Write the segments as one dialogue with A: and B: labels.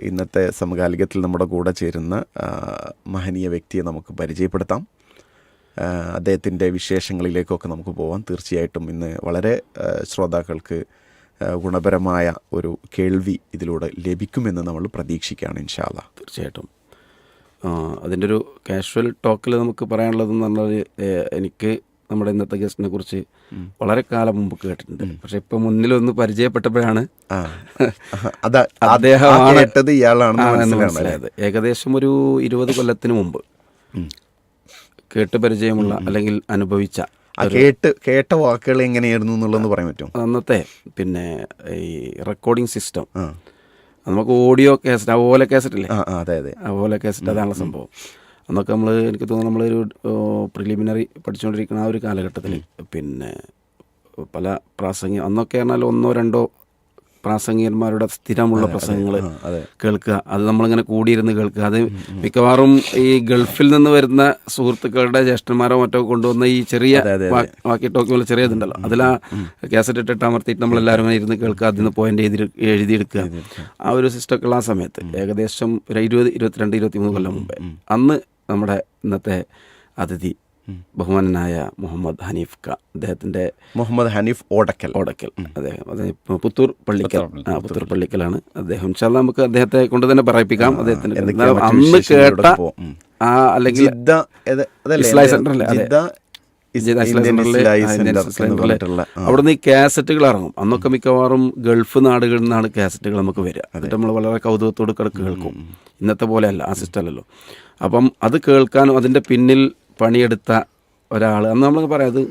A: ഇന്നത്തെ സമകാലികത്തിൽ നമ്മുടെ കൂടെ ചേരുന്ന മഹനീയ വ്യക്തിയെ നമുക്ക് പരിചയപ്പെടുത്താം. അദ്ദേഹത്തിൻ്റെ വിശേഷങ്ങളിലേക്കൊക്കെ നമുക്ക് പോകാം. തീർച്ചയായിട്ടും ഇന്ന് വളരെ ശ്രോതാക്കൾക്ക് ഗുണപരമായ ഒരു കേൾവി ഇതിലൂടെ ലഭിക്കുമെന്ന് നമ്മൾ പ്രതീക്ഷിക്കുകയാണ് ഇൻഷാ അല്ലാഹ്.
B: തീർച്ചയായിട്ടും അതിൻ്റെ ഒരു കാഷ്വൽ ടോക്കിൽ നമുക്ക് പറയാനുള്ളതെന്ന് പറഞ്ഞാൽ, എനിക്ക് നമ്മുടെ ഇന്നത്തെ ഗസ്റ്റിനെ കുറിച്ച് വളരെ കാലം മുമ്പ് കേട്ടിട്ടുണ്ട്. പക്ഷെ ഇപ്പം മുന്നിലൊന്ന് പരിചയപ്പെട്ടപ്പോഴാണ് അദ്ദേഹമാണ് ഇയാളാണെന്ന് മനസ്സിലായത്. ഏകദേശം ഒരു 20 കൊല്ലത്തിന് മുമ്പ് കേട്ട് പരിചയമുള്ള അല്ലെങ്കിൽ അനുഭവിച്ച
A: കേട്ട വാക്കുകൾ എങ്ങനെയായിരുന്നു എന്നുള്ളതെന്ന് പറയാൻ പറ്റും.
B: അന്നത്തെ പിന്നെ ഈ റെക്കോർഡിംഗ് സിസ്റ്റം, നമുക്ക് ഓഡിയോ കാസറ്റ്, അതുപോലെ കാസറ്റ് ഇല്ലേ, അതുപോലെ കാസറ്റ്, അതാണുള്ള സംഭവം. അന്നൊക്കെ എനിക്ക് തോന്നുന്നു നമ്മളൊരു പ്രിലിമിനറി പഠിച്ചുകൊണ്ടിരിക്കുന്ന ആ ഒരു കാലഘട്ടത്തിൽ പിന്നെ പല അന്നൊക്കെ പറഞ്ഞാൽ 1-2 പ്രാസംഗികന്മാരുടെ സ്ഥിരമുള്ള പ്രസംഗങ്ങൾ കേൾക്കുക. അത് നമ്മളിങ്ങനെ കൂടിയിരുന്ന് കേൾക്കുക. അത് മിക്കവാറും ഈ ഗൾഫിൽ നിന്ന് വരുന്ന സുഹൃത്തുക്കളുടെ ജ്യേഷ്ഠന്മാരോ മറ്റോ കൊണ്ടുവന്ന ഈ ചെറിയ വാക്കി ടോക്കി പോലെ ചെറിയ ഇതുണ്ടല്ലോ, അതിലാ കാസറ്റ് ഇട്ടിട്ട് അമർത്തിയിട്ട് നമ്മളെല്ലാവരും ഇങ്ങനെ ഇരുന്ന് കേൾക്കുക, അതിൽ നിന്ന് പോയിന്റ് എഴുതിയെടുക്കുക. ആ ഒരു സിസ്റ്റമൊക്കെ ഉള്ള ആ സമയത്ത് ഏകദേശം ഒരു 22-23 കൊല്ലം മുമ്പേ, അന്ന് നമ്മുടെ ഇന്നത്തെ അതിഥി ബഹുമാനനായ മുഹമ്മദ് ഹനീഫ് ക, അദ്ദേഹത്തിൻ്റെ
A: മുഹമ്മദ് ഹനീഫ് ഓടക്കൽ
B: അദ്ദേഹം പുത്തൂർ പള്ളിക്കലാണ് അദ്ദേഹം. ഇൻഷാ അല്ലാഹ് നമുക്ക് അദ്ദേഹത്തെ കൊണ്ട് തന്നെ പറയിപ്പിക്കാം. അദ്ദേഹത്തിന് അന്ന് കേട്ട അല്ലെങ്കിൽ അവിടുന്ന് ഈ കാസറ്റുകൾ ഇറങ്ങും. അന്നൊക്കെ മിക്കവാറും ഗൾഫ് നാടുകളിൽ നിന്നാണ് കാസറ്റുകൾ നമുക്ക് വരിക. എന്നിട്ട് നമ്മൾ വളരെ കൗതുകത്തോട് കേൾക്കും. ഇന്നത്തെ പോലെ അല്ല, ആ സിസ്റ്റം അല്ലല്ലോ. അപ്പം അത് കേൾക്കാനും അതിൻ്റെ പിന്നിൽ പണിയെടുത്ത ഒരാൾ അന്ന് നമ്മൾ പറയാം, അത്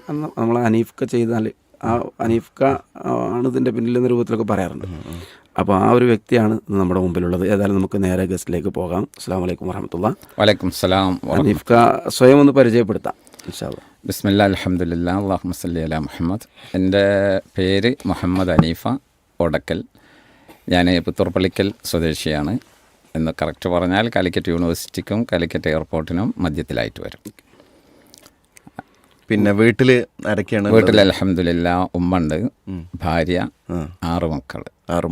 B: നമ്മൾ ഹനീഫ്ക ചെയ്താൽ ആ ഹനീഫ്ക ആണ് ഇതിൻ്റെ പിന്നിൽ എന്ന രൂപത്തിലൊക്കെ പറയാറുണ്ട്. അപ്പോൾ ആ ഒരു വ്യക്തിയാണ് നമ്മുടെ മുമ്പിലുള്ളത്. ഏതായാലും നമുക്ക് നേരെ ഗസ്റ്റിലേക്ക് പോകാം. അസ്സലാമു അലൈക്കും വറഹ്മത്തുള്ളാഹി.
C: വലൈക്കും സലാം.
B: ഹനീഫ്ക സ്വയം ഒന്ന് പരിചയപ്പെടുത്താം ഇൻഷാ അല്ലാഹ്.
C: ബിസ്മില്ലാ അൽഹംദുലില്ലാ അല്ലാഹുമ്മ സല്ലി അലാ മുഹമ്മദ്. എൻ്റെ പേര് മുഹമ്മദ് ഹനീഫ ഓടക്കൽ. ഞാൻ പുത്തൂർ പള്ളിക്കൽ സ്വദേശിയാണ്. എന്ന് കറക്റ്റ് പറഞ്ഞാൽ കാലിക്കറ്റ് യൂണിവേഴ്സിറ്റിക്കും കാലിക്കറ്റ് എയർപോർട്ടിനും മധ്യത്തിലായിട്ട് വരും.
A: പിന്നെ വീട്ടിൽ ആരൊക്കെയാണ്?
C: വീട്ടിൽ അൽഹംദുലില്ലാ ഉമ്മണ്ട്, ഭാര്യ, 6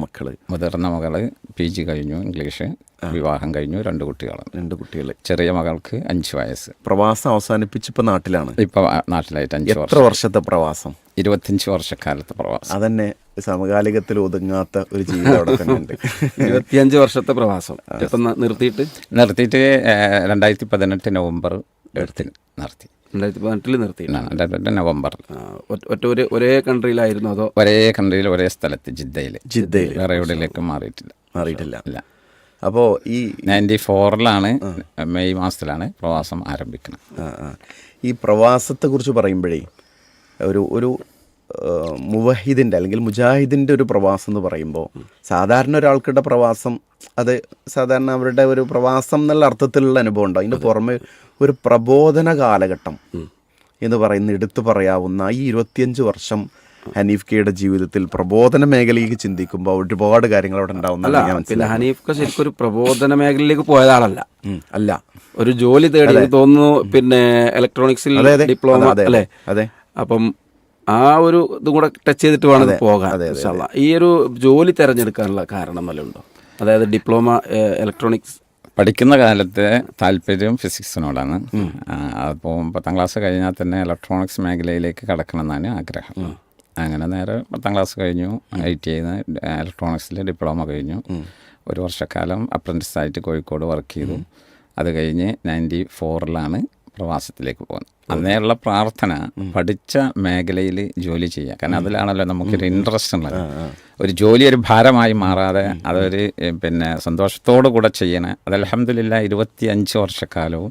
C: മക്കൾ. മുതിർന്ന മകള് PG കഴിഞ്ഞു, ഇംഗ്ലീഷ്, വിവാഹം കഴിഞ്ഞു, 2 കുട്ടികൾ. ചെറിയ മകൾക്ക് 5 വയസ്സ്.
A: പ്രവാസം അവസാനിപ്പിച്ച് ഇപ്പോൾ നാട്ടിലാണ്.
C: ഇപ്പോൾ നാട്ടിലായിട്ട് 5 വർഷം.
A: എത്ര വർഷത്തെ പ്രവാസം?
C: 25 വർഷക്കാലത്തെ പ്രവാസം.
A: അതന്നെ സമകാലികത്തിൽ ഒതുങ്ങാത്ത ഒരു ജീവിതം അവിടെ തന്നെ ഉണ്ട്.
B: 25 വർഷത്തെ പ്രവാസം. ഇപ്പം നിർത്തിയിട്ട്
C: 2018 നവംബർ നിർത്തി.
B: 2018 നിർത്തി.
C: നവംബർ.
B: ഒരേ കൺട്രിയിലായിരുന്നു അതോ?
C: ഒരേ കൺട്രിയിൽ, ഒരേ സ്ഥലത്ത്, ജിദ്ദയിൽ. വേറെ എവിടെയിലേക്ക് മാറിയിട്ടില്ല. ഇല്ല.
A: അപ്പോൾ ഈ
C: 94 മെയ് മാസത്തിലാണ് പ്രവാസം ആരംഭിക്കുന്നത്.
A: ഈ പ്രവാസത്തെക്കുറിച്ച് പറയുമ്പോഴേ ഒരു മുവഹിദിൻ്റെ അല്ലെങ്കിൽ മുജാഹിദിൻ്റെ ഒരു പ്രവാസം എന്ന് പറയുമ്പോൾ സാധാരണ ഒരാൾക്കുടെ പ്രവാസം അത് സാധാരണ അവരുടെ ഒരു പ്രവാസം എന്നുള്ള അർത്ഥത്തിലുള്ള അനുഭവം ഉണ്ടാവും. അതിൻ്റെ പുറമെ ഒരു പ്രബോധന കാലഘട്ടം എന്ന് പറയുന്ന എടുത്തു പറയാവുന്ന ഈ 25 വർഷം ഹനീഫ് കയുടെ ജീവിതത്തിൽ പ്രബോധന മേഖലയിലേക്ക് ചിന്തിക്കുമ്പോൾ ഒരുപാട് കാര്യങ്ങൾ അവിടെ ഉണ്ടാവുന്ന.
B: ഹനീഫ് ക ശരിക്കും ഒരു പ്രബോധന മേഖലയിലേക്ക് പോയതാളല്ല, ഒരു ജോലി തേടി തോന്നുന്നു. പിന്നെ ഇലക്ട്രോണിക്സിൽ ഡിപ്ലോമ അല്ലേ? അതെ. അപ്പം ആ ഒരു ഇതും കൂടെ ടച്ച് ചെയ്തിട്ട് വേണം പോകാൻ. ഈ ഒരു ജോലി തിരഞ്ഞെടുക്കാനുള്ള കാരണം വല്ലതും ഉണ്ടോ? അതായത് ഡിപ്ലോമ ഇലക്ട്രോണിക്സ്
C: പഠിക്കുന്ന കാലത്തെ താല്പര്യം ഫിസിക്സിനോടാണ്. അപ്പോൾ 10ാം ക്ലാസ് കഴിഞ്ഞാൽ തന്നെ ഇലക്ട്രോണിക്സ് മേഖലയിലേക്ക് കടക്കണം എന്നാണ് ആഗ്രഹം. അങ്ങനെ നേരെ 10ാം ക്ലാസ് കഴിഞ്ഞു, ITI ഇലക്ട്രോണിക്സിൽ ഡിപ്ലോമ കഴിഞ്ഞു. 1 വർഷക്കാലം അപ്രൻറ്റിസായിട്ട് കോഴിക്കോട് വർക്ക് ചെയ്തു. അത് കഴിഞ്ഞ് 94 പ്രവാസത്തിലേക്ക് പോകുന്നത്. അന്നേയുള്ള പ്രാർത്ഥന പഠിച്ച മേഖലയിൽ ജോലി ചെയ്യുക. കാരണം അതിലാണല്ലോ നമുക്കൊരു ഇൻട്രസ്റ്റ് ഉള്ളത്. ഒരു ജോലി ഒരു ഭാരമായി മാറാതെ അതൊരു പിന്നെ സന്തോഷത്തോടു കൂടെ ചെയ്യണേ. അത് അൽഹംദുലില്ലാ 25 വർഷക്കാലവും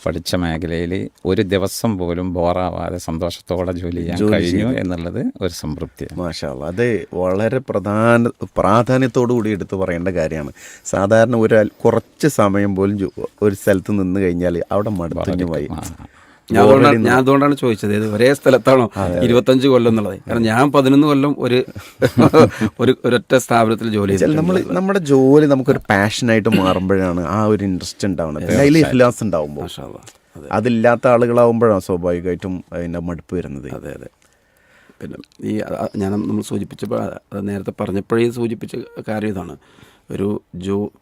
C: പഠിച്ച മേഖലയിൽ ഒരു ദിവസം പോലും ബോറാവാതെ സന്തോഷത്തോടെ ജോലി ചെയ്യാൻ കഴിഞ്ഞു എന്നുള്ളത് ഒരു സംതൃപ്തിയാണ്.
A: മാഷാ അല്ലാഹ്. അത് വളരെ പ്രാധാന്യത്തോടു കൂടി എടുത്തു പറയേണ്ട കാര്യമാണ്. സാധാരണ കുറച്ച് സമയം പോലും ഒരു സ്ഥലത്ത് നിന്ന് കഴിഞ്ഞാൽ അവിടെ മടുത്തു പോയി.
B: ഞാൻ അതുകൊണ്ടാണ് ചോദിച്ചത്, ഇത് ഒരേ സ്ഥലത്താണോ 25 കൊല്ലം എന്നുള്ളത്. കാരണം ഞാൻ 11 കൊല്ലം ഒരൊറ്റ സ്ഥാപനത്തിൽ ജോലി ചെയ്തു.
A: നമ്മുടെ ജോലി നമുക്കൊരു പാഷനായിട്ട് മാറുമ്പോഴാണ് ആ ഒരു ഇൻട്രസ്റ്റ് ഉണ്ടാവുന്നത്. അതിൽ ഇഖ്ലാസ് ഉണ്ടാവുമ്പോൾ. അതില്ലാത്ത ആളുകളാവുമ്പോഴാണ് സ്വാഭാവികമായിട്ടും അതിൻ്റെ മടുപ്പ് വരുന്നത്.
B: അതെ. പിന്നെ നമ്മൾ സൂചിപ്പിച്ചപ്പോൾ നേരത്തെ പറഞ്ഞപ്പോഴേ സൂചിപ്പിച്ച കാര്യം ഇതാണ്. ഒരു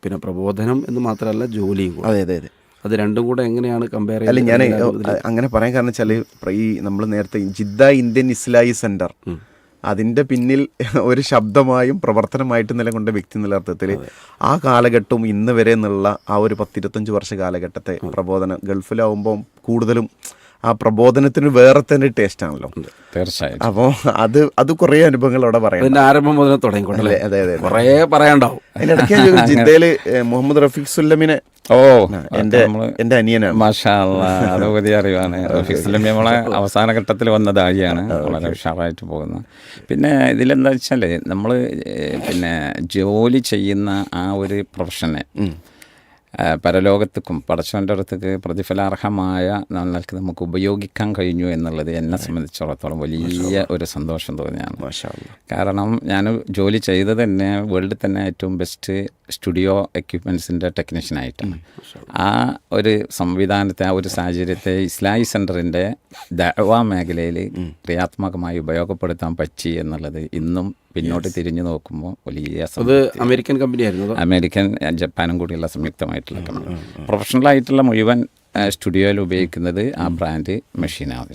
B: പിന്നെ പ്രബോധനം എന്ന് മാത്രമല്ല ജോലിയും കൂടെ.
A: അതെ അതെ അതെ.
B: അത് രണ്ടും കൂടെ എങ്ങനെയാണ് കമ്പയർ
A: അല്ല ഞാൻ
B: ചെയ്യുന്നത്?
A: അങ്ങനെ പറയാൻ കാരണം വെച്ചാൽ ഈ നമ്മൾ നേരത്തെ ജിദ്ദ ഇന്ത്യൻ ഇസ്ലാഹി സെൻറ്റർ അതിൻ്റെ പിന്നിൽ ഒരു ശബ്ദമായും പ്രവർത്തനമായിട്ട് നിലകൊണ്ട വ്യക്തി എന്നുള്ള അർത്ഥത്തിൽ ആ കാലഘട്ടവും ഇന്ന് വരെ എന്നുള്ള ആ ഒരു 10-25 വർഷ കാലഘട്ടത്തെ പ്രബോധനം ഗൾഫിലാവുമ്പം കൂടുതലും ആ പ്രബോധനത്തിന് വേറെ തന്നെ ടേസ്റ്റ് ആണല്ലോ.
C: തീർച്ചയായും.
A: അപ്പോൾ അത് കുറേ അനുഭവങ്ങൾ അവിടെ പറയാം.
B: അതിന്റെ ആരംഭം മുതൽ തുടങ്ങിക്കൊണ്ടല്ലേ?
A: അതെ അതെ.
B: കുറേ പറയാണ്ടാവും.
A: അതിനിടയ്ക്ക് ജിദ്ദയിൽ മുഹമ്മദ് റഫീഖ് സുല്ലമിനെ എൻ്റെ അനിയനാണ്.
C: മാഷാ അല്ലാഹ്, അത് പുതിയ അറിവാണ്. റഫീഖ് സുല്ലമി നമ്മളെ അവസാന ഘട്ടത്തിൽ വന്ന ദാഴിയാണ്, വളരെ ഉഷാറായിട്ട് പോകുന്നത്. പിന്നെ ഇതിലെന്താ വെച്ചാൽ നമ്മൾ പിന്നെ ജോലി ചെയ്യുന്ന ആ ഒരു പ്രൊഫഷനെ പരലോകത്തേക്കും പടച്ചവൻ്റെ അടുത്തേക്ക് പ്രതിഫലാർഹമായ നിലക്ക് നമുക്ക് ഉപയോഗിക്കാൻ കഴിഞ്ഞു എന്നുള്ളത് എന്നെ സംബന്ധിച്ചിടത്തോളം വലിയ ഒരു സന്തോഷം തോന്നിയാണ്. കാരണം ഞാൻ ജോലി ചെയ്തത് തന്നെ വേൾഡിൽ തന്നെ ഏറ്റവും ബെസ്റ്റ് സ്റ്റുഡിയോ എക്യുപ്മെൻറ്റ്സിൻ്റെ ടെക്നീഷ്യനായിട്ടാണ്. ആ ഒരു സംവിധാനത്തെ, ആ ഒരു സാഹചര്യത്തെ ഇസ്ലാഹി സെൻറ്ററിൻ്റെ ദഅ്വ മേഖലയിൽ ക്രിയാത്മകമായി ഉപയോഗപ്പെടുത്താൻ പറ്റി എന്നുള്ളത് ഇന്നും പിന്നോട്ട് തിരിഞ്ഞു നോക്കുമ്പോൾ വലിയ
B: അമേരിക്കൻ കമ്പനിയായിരുന്നു.
C: അമേരിക്കൻ ജപ്പാനും കൂടിയുള്ള സംയുക്തമായിട്ടുള്ള കമ്പനി. പ്രൊഫഷണലായിട്ടുള്ള മുഴുവൻ സ്റ്റുഡിയോയിൽ ഉപയോഗിക്കുന്നത് ആ ബ്രാൻഡ് മെഷീനാണ്.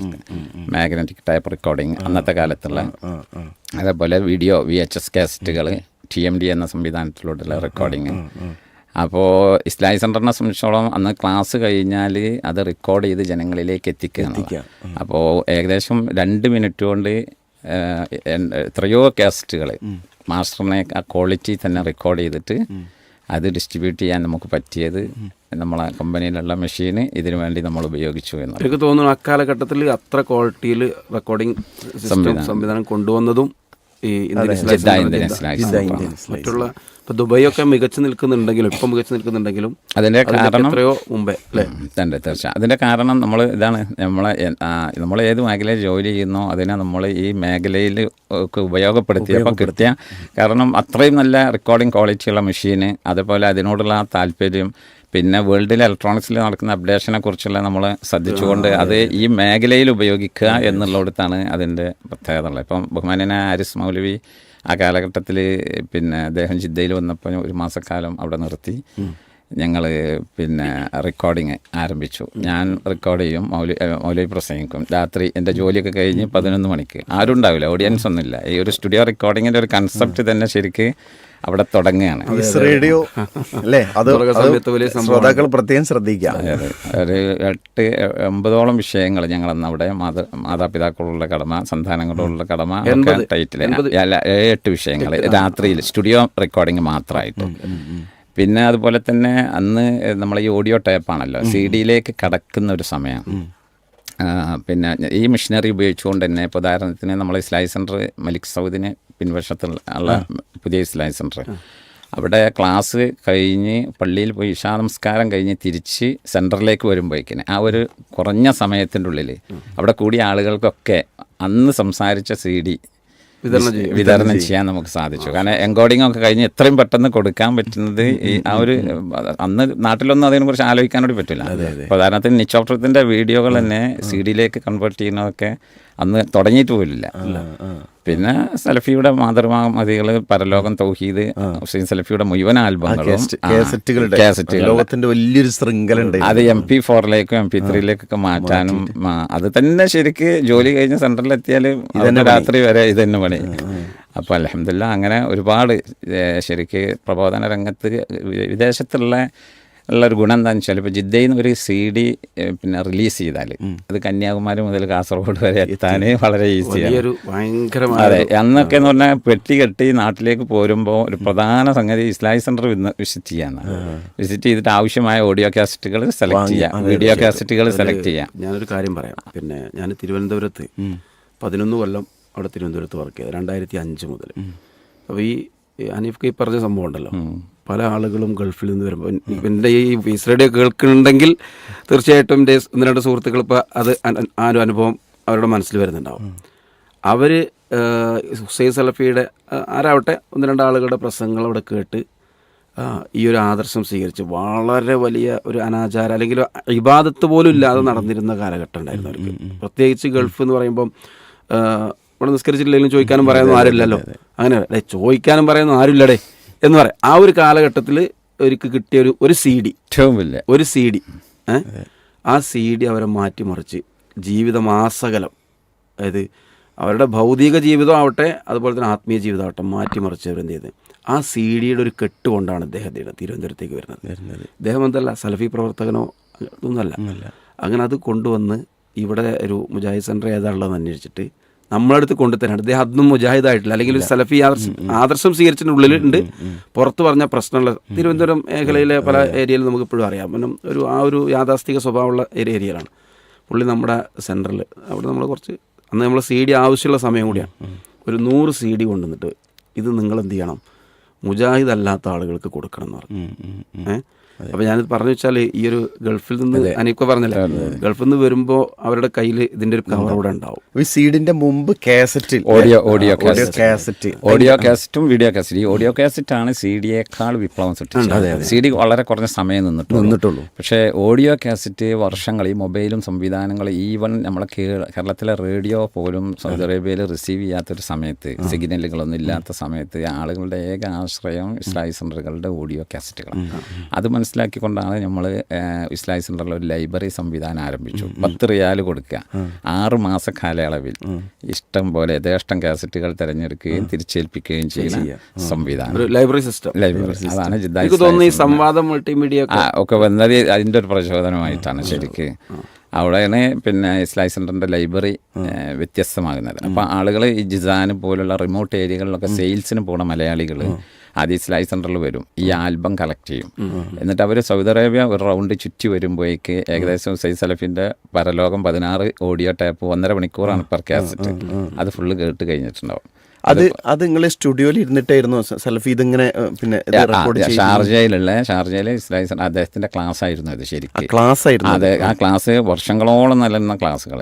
C: മാഗ്നറ്റിക് ടൈപ്പ് റെക്കോർഡിങ് അന്നത്തെ കാലത്തുള്ള, അതേപോലെ വീഡിയോ VHS കാസറ്റുകൾ, TMD എന്ന സംവിധാനത്തിലൂടെയുള്ള റെക്കോർഡിങ്. അപ്പോൾ ഇസ്ലാഹി സെൻറ്ററിനെ സംബന്ധിച്ചോളം അന്ന് ക്ലാസ് കഴിഞ്ഞാൽ അത് റെക്കോർഡ് ചെയ്ത് ജനങ്ങളിലേക്ക് എത്തിക്കുക. അപ്പോൾ ഏകദേശം 2 മിനിറ്റ് കൊണ്ട് എത്രയോ കാസറ്റുകൾ മാസ്റ്ററിനെ ആ ക്വാളിറ്റി തന്നെ റെക്കോർഡ് ചെയ്തിട്ട് അത് ഡിസ്ട്രിബ്യൂട്ട് ചെയ്യാൻ നമുക്ക് പറ്റിയത് നമ്മളെ കമ്പനിയിലുള്ള മെഷീന് ഇതിനു വേണ്ടി നമ്മൾ ഉപയോഗിച്ചു എന്ന്
B: എനിക്ക് തോന്നുന്നു. അക്കാലഘട്ടത്തിൽ അത്ര ക്വാളിറ്റിയിൽ റെക്കോർഡിംഗ് സംവിധാനം കൊണ്ടുവന്നതും ഈ മറ്റുള്ള ഇപ്പോൾ ദുബൈയൊക്കെ മികച്ചു നിൽക്കുന്നുണ്ടെങ്കിലും ഇപ്പം മികച്ചു നിൽക്കുന്നുണ്ടെങ്കിലും
C: അതിൻ്റെ കാരണം
B: എത്രയോ മുമ്പേ അല്ലേ?
C: തീർച്ചയായും. അതിൻ്റെ കാരണം ഇതാണ്, നമ്മൾ ഏത് മേഖലയിൽ ജോലി ചെയ്യുന്നോ അതിനെ നമ്മൾ ഈ മേഖലയിൽ ഉപയോഗപ്പെടുത്തിയപ്പോൾ കിട്ടിയ, കാരണം അത്രയും നല്ല റെക്കോർഡിംഗ് ക്വാളിറ്റിയുള്ള മെഷീന്, അതേപോലെ അതിനോടുള്ള താല്പര്യം, പിന്നെ വേൾഡിൽ ഇലക്ട്രോണിക്സിൽ നടക്കുന്ന അപ്ഡേഷനെ കുറിച്ചുള്ള നമ്മൾ ശ്രദ്ധിച്ചുകൊണ്ട് അത് ഈ മേഖലയിൽ ഉപയോഗിക്കുക എന്നുള്ളിടത്താണ് അതിൻ്റെ പ്രത്യേകത ഉള്ളത്. ഇപ്പം ബഹുമാനനായ ഹാരിസ് മൗലവി ആ കാലഘട്ടത്തിൽ പിന്നെ അദ്ദേഹം ജിദ്ദയിൽ വന്നപ്പോൾ 1 മാസക്കാലം അവിടെ നിർത്തി. ഞങ്ങൾ പിന്നെ റെക്കോർഡിങ് ആരംഭിച്ചു. ഞാൻ റെക്കോർഡ് ചെയ്യും, മൗലവി പ്രസംഗിക്കും. രാത്രി എൻ്റെ ജോലിയൊക്കെ കഴിഞ്ഞ് 11 മണിക്ക് ആരും ഉണ്ടാവില്ല, ഓഡിയൻസ് ഒന്നുമില്ല. ഈ ഒരു സ്റ്റുഡിയോ റെക്കോർഡിങ്ങിൻ്റെ ഒരു കൺസെപ്റ്റ് തന്നെ ശരിക്ക് അവിടെ തുടങ്ങുകയാണ്.
A: റേഡിയോ അല്ലേ? അത് ശ്രോതാക്കൾ പ്രത്യേകം ശ്രദ്ധിക്കുക.
C: ഒരു 8-9 വിഷയങ്ങൾ ഞങ്ങളന്ന് അവിടെ മാതാപിതാക്കളുള്ള കടമ, സന്താനങ്ങളോടുള്ള കടമ, ടൈറ്റിൽ 8 വിഷയങ്ങൾ രാത്രിയിൽ സ്റ്റുഡിയോ റെക്കോർഡിങ് മാത്രമായിട്ട്. പിന്നെ അതുപോലെ തന്നെ അന്ന് നമ്മൾ ഈ ഓഡിയോ ടേപ്പാണല്ലോ, CD-യിലേക്ക് കടക്കുന്ന ഒരു സമയം. പിന്നെ ഈ മെഷീനറി ഉപയോഗിച്ചുകൊണ്ട് തന്നെ ഇപ്പോൾ ഉദാഹരണത്തിന് നമ്മൾ ഇസ്ലാഹി സെൻറ്റർ മലിക് സൗദിന് പിൻവശത്തുള്ള പുതിയ ഇസ്ലാഹി സെൻറ്റർ, അവിടെ ക്ലാസ് കഴിഞ്ഞ് പള്ളിയിൽ പോയി ഇശാ നമസ്കാരം കഴിഞ്ഞ് തിരിച്ച് സെൻറ്ററിലേക്ക് വരുമ്പോഴേക്കിന് ആ ഒരു കുറഞ്ഞ സമയത്തിൻ്റെ ഉള്ളിൽ അവിടെ കൂടിയ ആളുകൾക്കൊക്കെ അന്ന് സംസാരിച്ച CD വിതരണം ചെയ്യാൻ നമുക്ക് സാധിച്ചു. കാരണം എൻകോഡിംഗ് ഒക്കെ കഴിഞ്ഞ് എത്രയും പെട്ടെന്ന് കൊടുക്കാൻ പറ്റുന്നത് ഈ ആ ഒരു, അന്ന് നാട്ടിലൊന്നും അതിനെക്കുറിച്ച് ആലോചിക്കാനോട് പറ്റില്ല. പ്രധാനത്തിന് നിച്ചോപ്രത്തിൻ്റെ വീഡിയോകൾ തന്നെ CD-യിലേക്ക് കൺവേർട്ട് ചെയ്യുന്നതൊക്കെ അന്ന് തുടങ്ങിയിട്ട് പോലില്ല. പിന്നെ സലഫിയുടെ മാതൃമതികൾ, പരലോകം, തൗഹീദ്, ഹുസൈൻ സലഫിയുടെ മുഴുവൻ ആൽബങ്ങളും
A: ലോകത്തിന്റെ വലിയൊരു ശൃംഖലയുണ്ട്.
C: അത് MP4-ലേക്കും MP3-ലേക്കൊക്കെ മാറ്റാനും അത് തന്നെ ശരിക്ക് ജോലി കഴിഞ്ഞ് സെൻറ്ററിലെത്തിയാൽ രാത്രി വരെ ഇത് തന്നെ പണി. അപ്പോൾ അൽഹംദുലില്ലാ അങ്ങനെ ഒരുപാട് ശരിക്ക് പ്രബോധന രംഗത്ത് വിദേശത്തുള്ള ഉള്ളൊരു ഗുണം എന്താണെന്ന് വെച്ചാൽ ഇപ്പോൾ ജിദ്ദയിൽ നിന്ന് ഒരു CD പിന്നെ റിലീസ് ചെയ്താൽ അത് കന്യാകുമാരി മുതൽ കാസർഗോഡ് വരെ എത്താൻ വളരെ ഈസിയാണ്. അതെ, അന്നൊക്കെ എന്ന് പറഞ്ഞാൽ പെട്ടി കെട്ടി നാട്ടിലേക്ക് പോരുമ്പോൾ ഒരു പ്രധാന സംഗതി ഇസ്ലാഹി സെൻറ്റർ വിസിറ്റ് ചെയ്യാനാണ്. വിസിറ്റ് ചെയ്തിട്ട് ആവശ്യമായ ഓഡിയോ കാസറ്റുകൾ സെലക്ട് ചെയ്യാം, വീഡിയോ കാസറ്റുകൾ സെലക്ട് ചെയ്യാം.
B: ഞാനൊരു കാര്യം പറയാം. പിന്നെ ഞാൻ തിരുവനന്തപുരത്ത് 11 കൊല്ലം അവിടെ തിരുവനന്തപുരത്ത് വർക്ക് ചെയ്തത് 2005 മുതൽ. അപ്പോൾ ഈ അനീഫ് ഈ പറഞ്ഞ സംഭവം ഉണ്ടല്ലോ, പല ആളുകളും ഗൾഫിൽ നിന്ന് വരുമ്പോൾ എൻ്റെ ഈ പീസ് റേഡിയോ കേൾക്കുന്നുണ്ടെങ്കിൽ തീർച്ചയായിട്ടും എൻ്റെ 1-2 സുഹൃത്തുക്കൾ ഇപ്പോൾ അത് ആ ഒരു അനുഭവം അവരുടെ മനസ്സിൽ വരുന്നുണ്ടാവും. അവർ ഹുസൈൻ സലഫിയുടെ ആരാവട്ടെ 1-2 ആളുകളുടെ പ്രസംഗങ്ങൾ അവിടെ കേട്ട് ഈ ഒരു ആദർശം സ്വീകരിച്ച് വളരെ വലിയ ഒരു അനാചാരം അല്ലെങ്കിൽ ഇബാദത്ത് പോലും ഇല്ലാതെ നടന്നിരുന്ന കാലഘട്ടം ഉണ്ടായിരുന്നു അവർക്ക്. പ്രത്യേകിച്ച് ഗൾഫ് എന്ന് പറയുമ്പം ഇവിടെ നിസ്കരിച്ചിട്ടില്ലെങ്കിലും ചോദിക്കാനും പറയാനൊന്നും ആരുമില്ലല്ലോ. അങ്ങനെ ചോദിക്കാനും പറയാനൊന്നും ആരുമില്ലടേ എന്ന് പറയാം. ആ ഒരു കാലഘട്ടത്തിൽ അവർക്ക് കിട്ടിയ ഒരു CD,
C: ഏറ്റവും വലിയ
B: ഒരു CD, ആ CD അവരെ മാറ്റിമറിച്ച് ജീവിതമാസകലം, അതായത് അവരുടെ ഭൗതിക ജീവിതം ആവട്ടെ അതുപോലെ തന്നെ ആത്മീയ ജീവിതം ആവട്ടെ മാറ്റിമറിച്ചവരെന്ത് ചെയ്ത് ആ CD-യുടെ ഒരു കെട്ട് കൊണ്ടാണ് അദ്ദേഹത്തിന് തിരുവനന്തപുരത്തേക്ക് വരുന്നത്. അദ്ദേഹം എന്തല്ല സലഫി പ്രവർത്തകനോ ഒന്നുമല്ല. അങ്ങനെ അത് കൊണ്ടുവന്ന് ഇവിടെ ഒരു മുജാഹിദ് സെൻറ്റർ ഏതാണുള്ളതെന്ന് അന്വേഷിച്ചിട്ട് നമ്മളടുത്ത് കൊണ്ടുതരാണ്. അദ്ദേഹം അതൊന്നും മുജാഹിദായിട്ടില്ല, അല്ലെങ്കിൽ ഒരു സലഫി ആദർശം സ്വീകരിച്ചതിൻ്റെ ഉള്ളിലുണ്ട്. പുറത്ത് പറഞ്ഞ പ്രശ്നമുള്ള തിരുവനന്തപുരം മേഖലയിലെ പല ഏരിയയിൽ നമുക്ക് ഇപ്പോഴും അറിയാം. പിന്നെ ഒരു യാഥാസ്ഥിക സ്വഭാവമുള്ള ഏരിയയിലാണ് പുള്ളി. നമ്മുടെ സെൻറ്ററിൽ അവിടെ നമ്മൾ കുറച്ച് അന്ന് നമ്മൾ CD ആവശ്യമുള്ള സമയം കൂടിയാണ്. ഒരു 100 CD കൊണ്ടുവന്നിട്ട് ഇത് നിങ്ങൾ എന്ത് ചെയ്യണം, മുജാഹിദ് അല്ലാത്ത ആളുകൾക്ക് കൊടുക്കണം എന്ന് പറഞ്ഞു. അപ്പോൾ ഞാനിത് പറഞ്ഞു വെച്ചാൽ ഈ ഒരു ഗൾഫിൽ നിന്ന് അനീക്ക പറഞ്ഞില്ല, ഗൾഫിൽ നിന്ന് വരുമ്പോൾ അവരുടെ കയ്യിൽ ഇതിൻ്റെ ഒരു കവർ കൂടെ ഉണ്ടാവും.
A: ഈ സീഡിന്റെ മുമ്പ് കാസറ്റ്,
C: ഓഡിയോ കാസറ്റും വീഡിയോ കാസറ്റ്. ഈ ഓഡിയോ കാസറ്റാണ് CD-യേക്കാൾ വിപ്ലവം സൃഷ്ടിച്ചത്. CD വളരെ കുറഞ്ഞ സമയം നിന്നിട്ടുള്ളൂ. പക്ഷേ ഓഡിയോ കാസറ്റ് വർഷങ്ങൾ, ഈ മൊബൈലും സംവിധാനങ്ങളും, ഈവൻ നമ്മളെ കേരളത്തിലെ റേഡിയോ പോലും സൗദി അറേബ്യയിൽ റിസീവ് ചെയ്യാത്തൊരു സമയത്ത്, സിഗ്നലുകളൊന്നും ഇല്ലാത്ത സമയത്ത് ആളുകളുടെ ഏക ആശ്രയം ഇസ്ലാഹി സെൻ്ററുകളുടെ ഓഡിയോ കാസറ്റുകളാണ്. അത് മനസ്സിലാക്കിക്കൊണ്ടാണ് നമ്മൾ ഇസ്ലാഹി സെൻ്ററിൽ ഒരു ലൈബ്രറി സംവിധാനം ആരംഭിച്ചു. 10 റിയാൽ കൊടുക്കുക, 6 മാസ കാലയളവിൽ ഇഷ്ടം പോലെ യഥേഷ്ടം കാസറ്റുകൾ തിരഞ്ഞെടുക്കുകയും തിരിച്ചേൽപ്പിക്കുകയും ചെയ്യുന്ന സംവിധാനം,
B: ലൈബ്രറി സിസ്റ്റം.
C: അതാണ്
B: ജിദ്ദ സംവാദം മൾട്ടിമീഡിയ
C: ഒക്കെ വന്നത് അതിൻ്റെ ഒരു പ്രചോദനമായിട്ടാണ്. ശരിക്ക് അവിടെയാണ് പിന്നെ ഇസ്ലാഹി സെൻ്ററിൻ്റെ ലൈബ്രറി വ്യത്യസ്തമാകുന്നത്. അപ്പോൾ ആളുകൾ ഈ ജിസാന് പോലുള്ള റിമോട്ട് ഏരിയകളിലൊക്കെ സെയിൽസിന് പോകുന്ന മലയാളികൾ ആദ്യം ഇസ്ലാഹി സെൻ്ററിൽ വരും, ഈ ആൽബം കളക്ട് ചെയ്യും. എന്നിട്ട് അവർ സൗദി അറേബ്യ ഒരു റൗണ്ട് ചുറ്റി വരുമ്പോഴേക്ക് ഏകദേശം സയ്യിദ് സലഫിൻ്റെ പരലോകം 16 ഓഡിയോ ടേപ്പ് 1.5 മണിക്കൂറാണ് പെർ കാസറ്റ്. അത് ഫുള്ള് കേട്ട് കഴിഞ്ഞിട്ടുണ്ടാവും.
A: അത് നിങ്ങൾ സ്റ്റുഡിയോയിൽ ഇരുന്നിട്ടായിരുന്നു സലഫി ഇതിങ്ങനെ പിന്നെ
C: ഷാർജയിലെ ഇസ്ലാഹി സെൻ്റർ അദ്ദേഹത്തിൻ്റെ ക്ലാസ് ആയിരുന്നു ഇത്. ശരിക്കും ക്ലാസ് ആയിരുന്നു. അതെ, ആ ക്ലാസ് വർഷങ്ങളോളം നിലനിന്ന ക്ലാസ്സുകൾ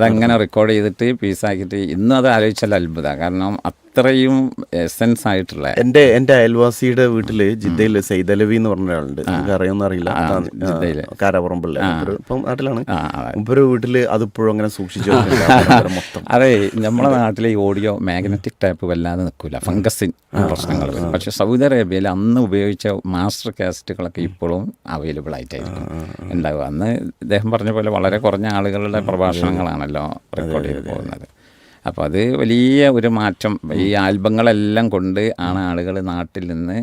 C: അതങ്ങനെ റെക്കോർഡ് ചെയ്തിട്ട് പീസാക്കിയിട്ട് ഇന്നും അത് ആലോചിച്ചാൽ അത്ഭുതമാണ്. കാരണം അത്രയും എസെൻസ് ആയിട്ടുള്ള എൻ്റെ
A: അയൽവാസിയുടെ വീട്ടില് ജിദ്ദയിൽ സയ്യിദ് അലവി എന്ന് പറഞ്ഞ ഒരാളുണ്ട്, അറിയാമെന്ന് അറിയില്ല, കാരാപുറമ്പിള്ള ഇപ്പം നാട്ടിലാണ്. മുമ്പൊരു വീട്ടില് അതിപ്പോഴും അങ്ങനെ സൂക്ഷിച്ചു മൊത്തം.
C: അതെ, നമ്മുടെ നാട്ടിലെ ഈ ഓഡിയോ മാഗ്നറ്റിക് ടൈപ്പ് വല്ലാതെ നിൽക്കില്ല, ഫംഗസിൻ പ്രശ്നങ്ങൾ. പക്ഷെ സൗദി അറേബ്യയിൽ അന്ന് ഉപയോഗിച്ച മാസ്റ്റർ കാസറ്റുകളൊക്കെ ഇപ്പോഴും അവൈലബിൾ ആയിട്ടായിരിക്കും ഉണ്ടാവുക. അന്ന് ഇദ്ദേഹം പറഞ്ഞ പോലെ വളരെ കുറഞ്ഞ ആളുകളുടെ പ്രഭാഷണങ്ങളാണല്ലോ റെക്കോർഡ് ചെയ്ത് പോകുന്നത്. അപ്പോൾ അത് വലിയ ഒരു മാറ്റം. ഈ ആൽബങ്ങളെല്ലാം കൊണ്ട് ആണ് ആളുകൾ നാട്ടിൽ നിന്ന്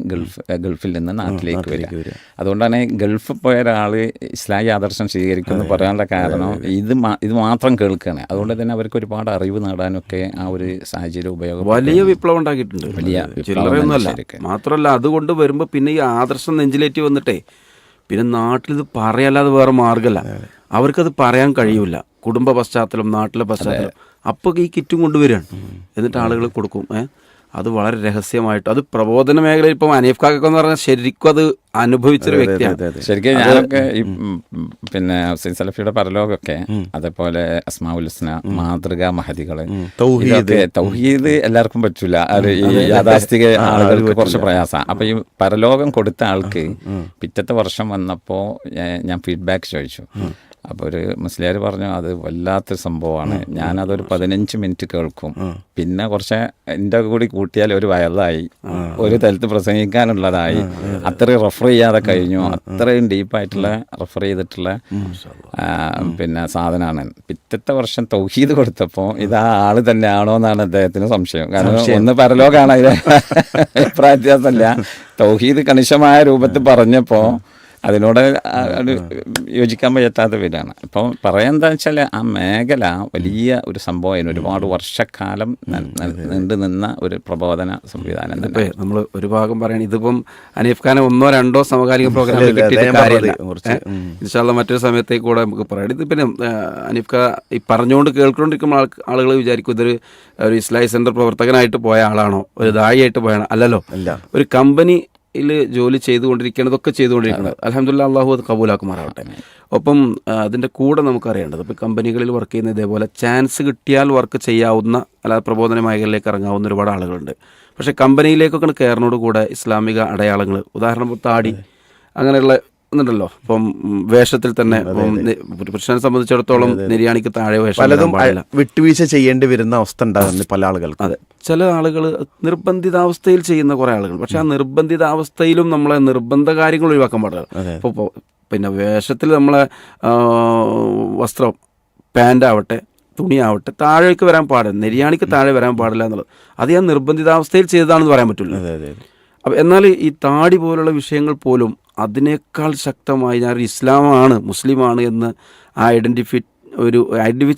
C: ഗൾഫിൽ നിന്ന് നാട്ടിലേക്ക് വരിക. അതുകൊണ്ടാണ് ഗൾഫിൽ പോയ ഒരാൾ ഇസ്ലാഹി ആദർശം സ്വീകരിക്കുമെന്ന് പറയാനുള്ള കാരണം ഇത് മാത്രം കേൾക്കുകയാണ്. അതുകൊണ്ട് തന്നെ അവർക്ക് ഒരുപാട് അറിവ് നേടാനൊക്കെ ആ ഒരു സാഹചര്യം ഉപയോഗം
B: വലിയ വിപ്ലവം ഉണ്ടാക്കിയിട്ടുണ്ട്. വലിയ മാത്രമല്ല, അതുകൊണ്ട് വരുമ്പോൾ പിന്നെ ഈ ആദർശം നെഞ്ചിലേറ്റി വന്നിട്ടേ പിന്നെ നാട്ടിലിത് പറയാല്ലാതെ വേറെ മാർഗമല്ല. അവർക്കത് പറയാൻ കഴിയൂല. കുടുംബ പശ്ചാത്തലം, നാട്ടിലെ പശ്ചാത്തലം, അപ്പോൾ ഈ കിറ്റും കൊണ്ടുവരികയാണ്. എന്നിട്ട് ആളുകൾ കൊടുക്കും. അത് വളരെ രഹസ്യമായിട്ട്, അത് പ്രബോധന മേഖലയിൽ ഇപ്പം അനീഫ് കാക്ക എന്ന് പറഞ്ഞാൽ ശരിക്കും അത് അനുഭവിച്ചൊരു വ്യക്തിയാണ്.
C: ശരിക്കും ഞാനൊക്കെ ഈ പിന്നെ ഹുസൈൻ സലഫിയുടെ പരലോകമൊക്കെ, അതേപോലെ അസ്മാഉൽ ഹുസ്ന, മാതൃകാ മഹദികള്, തൗഹീദ് എല്ലാവർക്കും പറ്റൂല, അത് ഈ യാഥാസ്ഥിക ആളുകൾക്ക് കുറച്ച് പ്രയാസമാണ്. അപ്പോൾ ഈ പരലോകം കൊടുത്ത ആൾക്ക് പിറ്റത്തെ വർഷം വന്നപ്പോൾ ഞാൻ ഫീഡ്ബാക്ക് ചോദിച്ചു. അപ്പോൾ ഒരു മുസ്ലിയാർ പറഞ്ഞു, അത് വല്ലാത്തൊരു സംഭവമാണ്, ഞാനതൊരു 15 മിനിറ്റ് കേൾക്കും, പിന്നെ കുറച്ച് എൻ്റെ കൂടി കൂട്ടിയാൽ ഒരു വയലായി, ഒരു തലത്ത് പ്രസംഗിക്കാനുള്ളതായി, അത്രയും റെഫർ ചെയ്യാതെ കഴിഞ്ഞു. അത്രയും ഡീപ്പായിട്ടുള്ള റെഫർ ചെയ്തിട്ടുള്ള പിന്നെ സാധനമാണ്. പിറ്റത്തെ വർഷം തൗഹീദ് കൊടുത്തപ്പോൾ ഇത് ആ ആള് തന്നെയാണോ എന്നാണ് അദ്ദേഹത്തിന് സംശയം. കാരണം ഒന്ന് പരലോകമാണ്, അതിന് അഭിപ്രായവ്യത്യാസമല്ല. തൗഹീദ് കണിശമായ രൂപത്തിൽ പറഞ്ഞപ്പോൾ അതിനോട് യോജിക്കാൻ പറ്റാത്ത പേരാണ്. അപ്പോൾ പറയാൻ എന്താ വെച്ചാൽ ആ മേഖല വലിയ ഒരു സംഭവമായിരുന്നു. ഒരുപാട് വർഷക്കാലം നീണ്ടു നിന്ന ഒരു പ്രബോധന സംവിധാനം തന്നെ.
B: നമ്മൾ ഒരു ഭാഗം പറയണം, ഇതിപ്പം അനീഫ് ഖാനെ 1 or 2 സമകാലിക പ്രോഗ്രാമിൽ കിട്ടിയിട്ട് കാര്യമില്ല. ഇൻഷാല്ലാ മറ്റൊരു സമയത്തേക്ക് കൂടെ നമുക്ക് പറയാം. ഇത് പിന്നെ അനീഫ് ഖാ ഈ പറഞ്ഞുകൊണ്ട് കേൾക്കൊണ്ടിരിക്കുമ്പോൾ ആളുകൾ വിചാരിക്കും ഇതൊരു ഇസ്ലാഹി സെൻ്റർ പ്രവർത്തകനായിട്ട് പോയ ആളാണോ, ഒരു ദായിയായിട്ട് പോയാണോ? അല്ലല്ലോ. ഒരു കമ്പനി ജോലി ചെയ്തുകൊണ്ടിരിക്കേണ്ടതൊക്കെ ചെയ്തുകൊണ്ടിരിക്കുന്നത്. അൽഹംദുലില്ലാഹ്, അള്ളാഹു അത് കബൂലാക്കുമാറാവട്ടെ. ഒപ്പം അതിൻ്റെ കൂടെ നമുക്കറിയേണ്ടത്, ഇപ്പോൾ കമ്പനികളിൽ വർക്ക് ചെയ്യുന്ന ഇതേപോലെ ചാൻസ് കിട്ടിയാൽ വർക്ക് ചെയ്യാവുന്ന, അല്ലാതെ പ്രബോധന മേഖലയിലേക്ക് ഇറങ്ങാവുന്ന ഒരുപാട് ആളുകളുണ്ട്. പക്ഷേ കമ്പനിയിലേക്കൊക്കെ കയറിനോട് കൂടെ ഇസ്ലാമിക അടയാളങ്ങൾ, ഉദാഹരണം താടി, അങ്ങനെയുള്ള എന്നുണ്ടല്ലോ ഇപ്പം വേഷത്തിൽ തന്നെ പുരുഷനെ സംബന്ധിച്ചിടത്തോളം നിര്യാണിക്ക് താഴെ വേഷം
A: പലതും
B: വരാൻ പാടില്ല.
A: വിട്ടുവീഴ്ച ചെയ്യേണ്ടി വരുന്ന അവസ്ഥ ഉണ്ടാകുന്നു പല ആളുകൾക്ക്.
B: അതെ, ചില ആളുകൾ നിർബന്ധിതാവസ്ഥയിൽ ചെയ്യുന്ന കുറേ ആളുകൾ. പക്ഷെ ആ നിർബന്ധിതാവസ്ഥയിലും നമ്മളെ നിർബന്ധ കാര്യങ്ങൾ ഒഴിവാക്കാൻ പാടില്ല. ഇപ്പോൾ പിന്നെ വേഷത്തിൽ നമ്മളെ വസ്ത്രം പാൻ്റാവട്ടെ തുണിയാവട്ടെ താഴേക്ക് വരാൻ പാടില്ല, നിര്യാണിക്ക് താഴെ വരാൻ പാടില്ല എന്നുള്ളത് അത് ഞാൻ നിർബന്ധിതാവസ്ഥയിൽ ചെയ്തതാണെന്ന് പറയാൻ പറ്റില്ല. അപ്പം എന്നാൽ ഈ താടി പോലുള്ള വിഷയങ്ങൾ പോലും അതിനേക്കാൾ ശക്തമായി ഞാൻ ഇസ്ലാമാണ് മുസ്ലിമാണ് എന്ന് ഐഡൻറ്റിഫൈ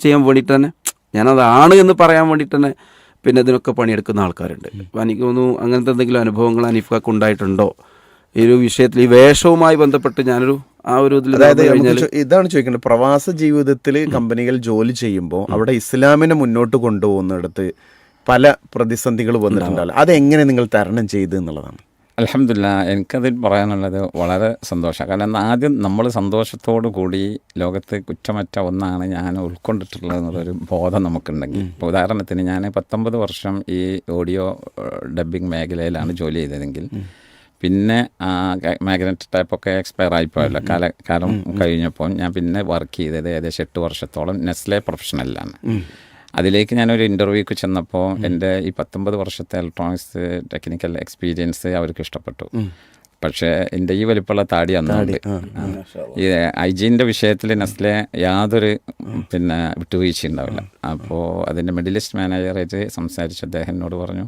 B: ചെയ്യാൻ വേണ്ടിയിട്ട് തന്നെ ഞാനതാണ് എന്ന് പറയാൻ വേണ്ടിയിട്ട് തന്നെ പിന്നെ ഇതിനൊക്കെ പണിയെടുക്കുന്ന ആൾക്കാരുണ്ട്. അപ്പം എനിക്ക് തോന്നുന്നു അങ്ങനത്തെ എന്തെങ്കിലും അനുഭവങ്ങൾ അനീഫ്ക്ക് ഉണ്ടായിട്ടുണ്ടോ ഈ ഒരു വിഷയത്തിൽ, ഈ വേഷവുമായി ബന്ധപ്പെട്ട് ഞാനൊരു ആ ഒരു ഇതിൽ?
A: അതായത് ഇതാണ് ചോദിക്കേണ്ടത്, പ്രവാസ ജീവിതത്തിൽ കമ്പനികൾ ജോലി ചെയ്യുമ്പോൾ അവിടെ ഇസ്ലാമിനെ മുന്നോട്ട് കൊണ്ടുപോകുന്നിടത്ത് പല പ്രതിസന്ധികൾ വന്നിട്ടുണ്ടല്ലോ, അതെങ്ങനെ നിങ്ങൾ തരണം ചെയ്ത് എന്നുള്ളതാണ്.
C: അൽഹംദുലില്ലാ, എനിക്കതിൽ പറയാനുള്ളത് വളരെ സന്തോഷമാണ്. കാരണം ആദ്യം നമ്മൾ സന്തോഷത്തോടു കൂടി ലോകത്ത് കുറ്റമറ്റ ഒന്നാണ് ഞാൻ ഉൾക്കൊണ്ടിട്ടുള്ളത് എന്നുള്ളൊരു ബോധം നമുക്കുണ്ടെങ്കിൽ. ഇപ്പോൾ ഉദാഹരണത്തിന് ഞാൻ 19 വർഷം ഈ ഓഡിയോ ഡബ്ബിംഗ് മേഖലയിലാണ് ജോലി ചെയ്തതെങ്കിൽ പിന്നെ മാഗ്നറ്റ് ടൈപ്പൊക്കെ എക്സ്പയർ ആയിപ്പോയല്ലോ, കാലം കഴിഞ്ഞപ്പോൾ ഞാൻ പിന്നെ വർക്ക് ചെയ്തത് ഏകദേശം 8 വർഷത്തോളം നെസ്ലെ പ്രൊഫഷണലിലാണ്. അതിലേക്ക് ഞാനൊരു ഇൻ്റർവ്യൂക്ക് ചെന്നപ്പോൾ എൻ്റെ ഈ 19 വർഷത്തെ ഇലക്ട്രോണിക്സ് ടെക്നിക്കൽ എക്സ്പീരിയൻസ് അവർക്ക് ഇഷ്ടപ്പെട്ടു. പക്ഷേ എൻ്റെ ഈ വലിപ്പമുള്ള താടി അന്നുണ്ട്. ഈ ഹൈജീൻ്റെ വിഷയത്തിൽ നെസ്ലെ യാതൊരു പിന്നെ വിട്ടുവീഴ്ച ഉണ്ടാവില്ല. അപ്പോൾ അതിൻ്റെ മിഡിൽ ഈസ്റ്റ് മാനേജറായിട്ട് സംസാരിച്ച് അദ്ദേഹം എന്നോട് പറഞ്ഞു,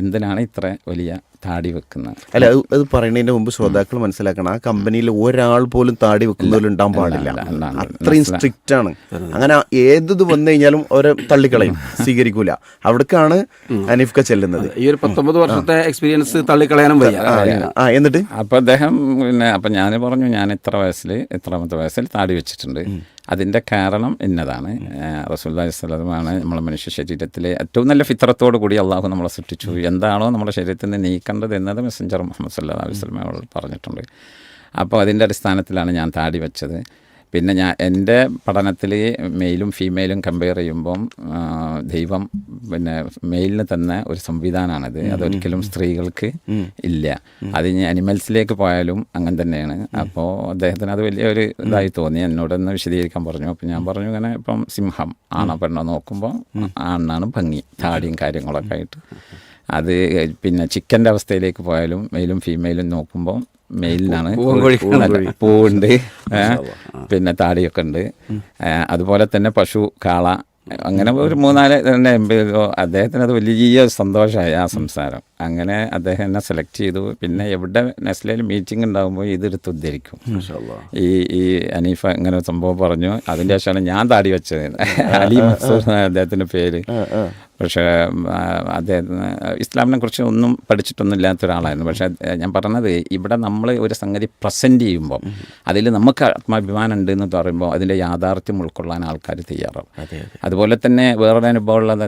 C: എന്തിനാണ് ഇത്ര വലിയ താടി വെക്കുന്നത്?
A: അല്ല, അത് പറയുന്നതിന് മുമ്പ് ശ്രോതാക്കൾ മനസ്സിലാക്കണം, ആ കമ്പനിയിൽ ഒരാൾ പോലും താടി വെക്കുന്നവരുണ്ടാൻ പാടില്ല, അത്രയും സ്ട്രിക്റ്റ് ആണ്. അങ്ങനെ ഏത് വന്നു കഴിഞ്ഞാലും അവരെ തള്ളിക്കളയും, സ്വീകരിക്കൂല. അവിടേക്കാണ് അനീഫ്ക ചെല്ലുന്നത്.
B: ഈ ഒരു 19 വർഷത്തെ എക്സ്പീരിയൻസ് തള്ളിക്കളയാനും
A: എന്നിട്ട്
C: അപ്പോൾ അദ്ദേഹം പിന്നെ അപ്പം ഞാൻ പറഞ്ഞു, ഞാൻ എത്രാമത്തെ വയസ്സിൽ താടി വെച്ചിട്ടുണ്ട്. അതിൻ്റെ കാരണം ഇന്നതാണ്. റസൂലുള്ളാഹി സ്വല്ലല്ലാഹു അലൈഹി വസല്ലം നമ്മളെ മനുഷ്യ ശരീരത്തിലെ ഏറ്റവും നല്ല ഫിത്രത്തോടു കൂടി അള്ളാഹു നമ്മളെ സൃഷ്ടിച്ചു. എന്താണോ നമ്മുടെ ശരീരത്തിൽ നിന്ന് നീക്കേണ്ടത് എന്നത് മെസ്സഞ്ചർ മുഹമ്മദ് സ്വല്ലല്ലാഹു അലൈഹി വസല്ലം അവൾ പറഞ്ഞിട്ടുണ്ട്. അപ്പോൾ അതിൻ്റെ അടിസ്ഥാനത്തിലാണ് ഞാൻ താടി വെച്ചത്. പിന്നെ എൻ്റെ പഠനത്തിൽ മെയിലും ഫീമെയിലും കമ്പയർ ചെയ്യുമ്പം ദൈവം പിന്നെ മെയിലിന് തന്നെ ഒരു സംവിധാനമാണത്, അതൊരിക്കലും സ്ത്രീകൾക്ക് ഇല്ല. അത് ഇനി അനിമൽസിലേക്ക് പോയാലും അങ്ങനെ തന്നെയാണ്. അപ്പോൾ അദ്ദേഹത്തിന് അത് വലിയൊരു ഇതായി തോന്നി, എന്നോടൊന്ന് വിശദീകരിക്കാൻ പറഞ്ഞു. അപ്പോൾ ഞാൻ പറഞ്ഞു, ഇങ്ങനെ ഇപ്പം സിംഹം ആണോ പെണ്ണോ നോക്കുമ്പോൾ ആണാണ് ഭംഗി, താടിയും കാര്യങ്ങളൊക്കെ ആയിട്ട്. അത് പിന്നെ ചിക്കൻ്റെ അവസ്ഥയിലേക്ക് പോയാലും മെയിലും ഫീമെയിലും നോക്കുമ്പോൾ മെയിലിനാണ് പൂവുണ്ട്, പിന്നെ താടിയൊക്കെ ഉണ്ട്. അതുപോലെ തന്നെ പശു, കാള, അങ്ങനെ ഒരു 3-4 അദ്ദേഹത്തിന് അത് വലിയ സന്തോഷമായി ആ സംസാരം. അങ്ങനെ അദ്ദേഹം എന്നെ സെലക്ട് ചെയ്തു. പിന്നെ എവിടെ നെസ്ലയിൽ മീറ്റിംഗ് ഉണ്ടാകുമ്പോൾ ഇതെടുത്ത് ഉദ്ധരിക്കും. ഈ അനീഫ ഇങ്ങനെ ഒരു സംഭവം പറഞ്ഞു, അതിൻ്റെ ശേഷമാണ് ഞാൻ താടി വെച്ചത്. അലി മൻസൂർ അദ്ദേഹത്തിൻ്റെ പേര്. പക്ഷേ അദ്ദേഹത്തിന് ഇസ്ലാമിനെ കുറിച്ച് ഒന്നും പഠിച്ചിട്ടൊന്നും ഇല്ലാത്ത ഒരാളായിരുന്നു. പക്ഷേ ഞാൻ പറഞ്ഞത്, ഇവിടെ നമ്മൾ ഒരു സംഗതി പ്രസൻറ്റ് ചെയ്യുമ്പോൾ അതിൽ നമുക്ക് ആത്മാഭിമാനം ഉണ്ട് എന്ന് പറയുമ്പോൾ അതിൻ്റെ യാഥാർത്ഥ്യം ഉൾക്കൊള്ളാൻ ആൾക്കാർ തയ്യാറാവും. അതുപോലെ തന്നെ വേറൊരു അനുഭവമുള്ളത്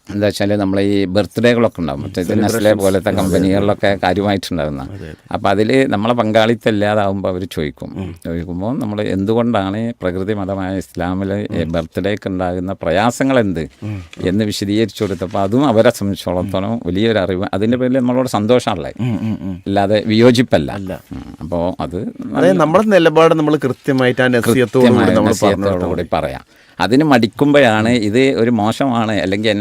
C: എന്താ വെച്ചാൽ, നമ്മൾ ഈ ബർത്ത്ഡേകളൊക്കെ ഉണ്ടാകും, മറ്റേ നെസ്ലെ പോലത്തെ കമ്പനികളിലൊക്കെ കാര്യമായിട്ടുണ്ടാകുന്ന. അപ്പോൾ അതിൽ നമ്മളെ പങ്കാളിത്തം ഇല്ലാതാവുമ്പോൾ അവർ ചോദിക്കുമ്പോൾ നമ്മൾ എന്തുകൊണ്ടാണ് പ്രകൃതിമതമായ ഇസ്ലാമിൽ ബർത്ത്ഡേക്ക് ഉണ്ടാകുന്ന പ്രയാസങ്ങൾ എന്ത് എന്ന് വിശദീകരിച്ചു കൊടുത്തപ്പോൾ അതും അവരെ സംബന്ധിച്ചോളത്തോളം വലിയൊരു അറിവ്. അതിൻ്റെ പേരിൽ നമ്മളോട് സന്തോഷമാണല്ലേ, അല്ലാതെ വിയോജിപ്പല്ല. അപ്പോൾ അത്
A: നമ്മുടെ നിലപാട് നമ്മൾ കൃത്യമായിട്ട്
C: പറയാം. അതിന് മടിക്കുമ്പോഴാണ് ഇത് ഒരു മോശമാണ്, അല്ലെങ്കിൽ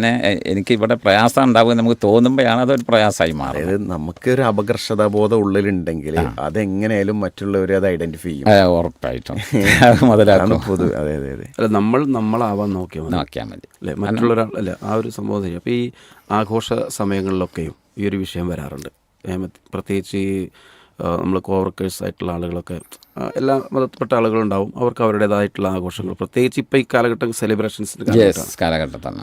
C: എനിക്ക് ഇവിടെ പ്രയാസം ഉണ്ടാകും നമുക്ക് തോന്നുമ്പോഴാണ് അതൊരു പ്രയാസമായി മാറുന്നത്.
A: നമുക്കൊരു അപകർഷതാബോധം ഉള്ളിലുണ്ടെങ്കിൽ അതെങ്ങനെയാലും മറ്റുള്ളവരെ അത് ഐഡന്റിഫൈ ചെയ്യും.
C: ഉറപ്പായിട്ടും മുതലാക്കും.
A: അതെ അതെ അതെ.
B: അല്ല, നമ്മളാവാൻ നോക്കിയാൽ മതി അല്ലേ, മറ്റുള്ളൊരാൾ അല്ല ആ ഒരു സംഭവം ചെയ്യും. അപ്പോൾ ഈ ആഘോഷ സമയങ്ങളിലൊക്കെയും ഈ ഒരു വിഷയം വരാറുണ്ട്. പ്രത്യേകിച്ച് ഈ നമ്മൾ കോവർക്കേഴ്സ് ആയിട്ടുള്ള ആളുകളൊക്കെ, എല്ലാ മതപ്പെട്ട ആളുകളുണ്ടാവും, അവർക്ക് അവരുടേതായിട്ടുള്ള ആഘോഷങ്ങൾ, പ്രത്യേകിച്ച് ഇപ്പോൾ ഈ കാലഘട്ടം സെലിബ്രേഷൻസിൻ്റെ കാലഘട്ടത്താണ്.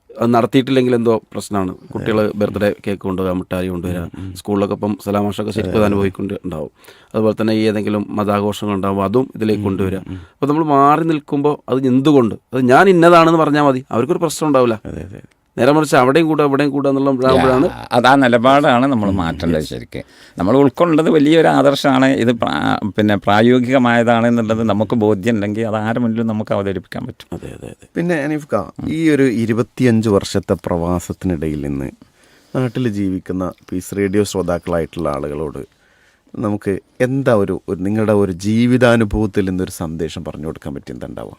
B: അത് നടത്തിയിട്ടില്ലെങ്കിൽ എന്തോ പ്രശ്നമാണ്. കുട്ടികൾ ബർത്ത്ഡേ കേക്ക് കൊണ്ടുവരിക, മിഠായി കൊണ്ടുവരിക, സ്കൂളിലൊക്കെ ഇപ്പം സലാമാഷൊക്കെ ശരിക്കും അനുഭവിക്കൊണ്ട് ഉണ്ടാവും. അതുപോലെ തന്നെ ഈ ഏതെങ്കിലും മതാഘോഷങ്ങൾ ഉണ്ടാവും, അതും ഇതിലേക്ക് കൊണ്ടുവരിക. അപ്പോൾ നമ്മൾ മാറി നിൽക്കുമ്പോൾ അത് എന്തുകൊണ്ട്, അത് ഞാൻ ഇന്നതാണെന്ന് പറഞ്ഞാൽ മതി, അവർക്കൊരു പ്രശ്നം ഉണ്ടാവില്ല. നേരെ മറിച്ച് അവിടെയും കൂടെ എവിടെയും കൂടെ എന്നുള്ളതാണ്.
C: അതാ നിലപാടാണ് നമ്മൾ മാറ്റേണ്ടത്. ശരിക്കും നമ്മൾ ഉൾക്കൊണ്ടത് വലിയൊരു ആദർശമാണ്. ഇത് പിന്നെ പ്രായോഗികമായതാണ് എന്നുള്ളത് നമുക്ക് ബോധ്യം ഉണ്ടെങ്കിൽ അത് ആരുടെ മുന്നിലും നമുക്ക് അവതരിപ്പിക്കാൻ പറ്റും.
B: അതെ അതെ അതെ.
A: പിന്നെ അനീഫ്ക, ഈ ഒരു 25 വർഷത്തെ പ്രവാസത്തിനിടയിൽ നിന്ന് നാട്ടിൽ ജീവിക്കുന്ന പീസ് റേഡിയോ ശ്രോതാക്കളായിട്ടുള്ള ആളുകളോട് നമുക്ക് എന്താ ഒരു നിങ്ങളുടെ ഒരു ജീവിതാനുഭവത്തിൽ നിന്നൊരു സന്ദേശം പറഞ്ഞു കൊടുക്കാൻ പറ്റി എന്താ ഉണ്ടാവുക?